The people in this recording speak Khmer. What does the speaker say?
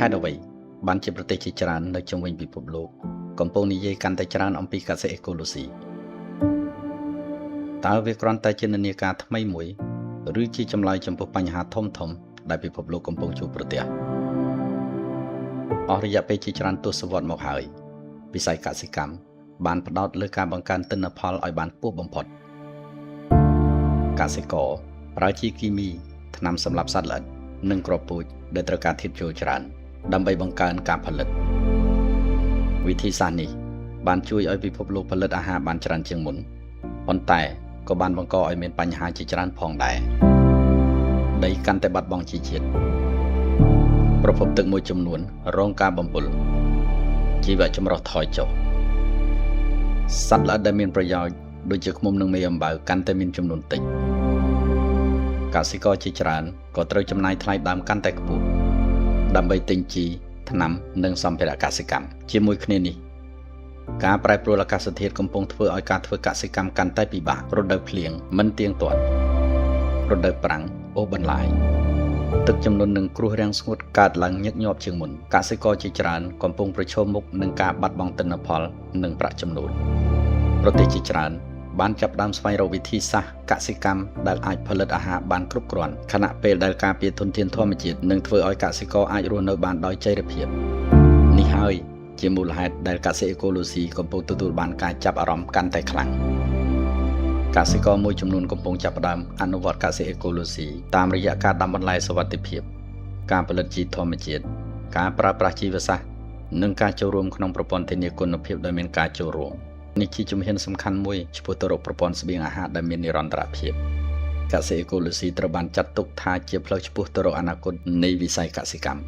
ហេតុអ្វីបានជាប្រទេសជាច្រើននៅជុំវិញពិភពលោកកំពុងនិយាយកាន់តែច្រើនអំពីកសិអេកូឡូស៊ីតើវាគ្រាន់តែជានិន្នាការថ្មីមួយឬជាចម្លើយចំពោះបញ្ហាធំៗដែលពិភពលោកកំពុងជួបប្រទះអស់រយៈពេលជាច្រើនទសវត្សរ៍មកហើយវិស័យកសិកម្មបានផ្ដោតលើការបង្កើនទិន្នផលឲ្យបានខ្ពស់បំផុតកសិករប្រើជីគីមីថ្នាំសម្លាប់សត្វល្អិតនិងគ្រាប់ពូជដែលត្រូវការធាតុចូលច្រើនដើម្បីបង្កើនការផលិតវិធីសាស្ត្រនេះបានជួយឲ្យពិភពលោកផលិតអាហារបានច្រើនជាងមុនប៉ុន្តែក៏បានបង្កឲ្យមានបញ្ហាជាច្រើនផងដែរដីកាន់តែបាត់បង់ជីជាតិប្រភពទឹកមួយចំនួនរងការបំពុលជីវៈចម្រុះថយចុះសត្វល្អិតដែលមានប្រយោជន៍ដូចជាឃ្មុំនិងមេអំបៅកាន់តែមានចំនួនតិចកសិករជាច្រើនក៏ត្រូវចំណាយថ្លៃដើមកាន់តែខ្ពស់ដើម្បីទិញជីថ្នាំនិងសម្ភារៈកសិកម្មជាមួយគ្នានេះការប្រែប្រួលអាកាសធាតុកំពុងធ្វើឲ្យការធ្វើកសិកម្មកាន់តែពិបាករដូវភ្លៀងមិនទៀងទាត់រដូវប្រាំងអូសបន្លាយទឹកជំនន់និងគ្រោះរាំងស្ងួតកើតឡើងញឹកញាប់ជាងមុនកសិករជាច្រើនកំពុងប្រឈមមុខនឹងការបាត់បង់ទិន្នផលនិងប្រាក់ចំណូលប្រទេសជាច្រើនបានចាប់ផ្ដើមស្វែងរកវិធីសាស្ត្រកសិកម្មដែលអាចផលិតអាហារបានគ្រប់គ្រាន់ខណៈពេលដែលការពារធនធានធម្មជាតិនឹងធ្វើឲ្យកសិករអាចរស់នៅបានដោយចីរភាពនេះហើយជាមូលហេតុដែលកសិអេកូឡូស៊ីកំពុងទទួលបានការចាប់អារម្មណ៍កាន់តែខ្លាំងកសិករមួយចំនួនកំពុងចាប់ផ្ដើមអនុវត្តកសិអេកូឡូស៊ីតាមរយៈការដាំបន្លែសុវត្ថិភាពការផលិតជីធម្មជាតិការប្រើប្រាស់ជីវសាស្ត្រនិងការចូលរួមក្នុងប្រព័ន្ធធានាគុណភាពដោយមានការចូលរួមនេះជាជំហានសំខាន់មួយឆ្ពោះទៅរកប្រព័ន្ធស្បៀងអាហារដែលមាននិរន្តរភាពកសិអេកូឡូស៊ីត្រូវបានចាត់ទុកថាជាផ្លូវឆ្ពោះទៅរកអនាគតនៃវិស័យកសិកម្ម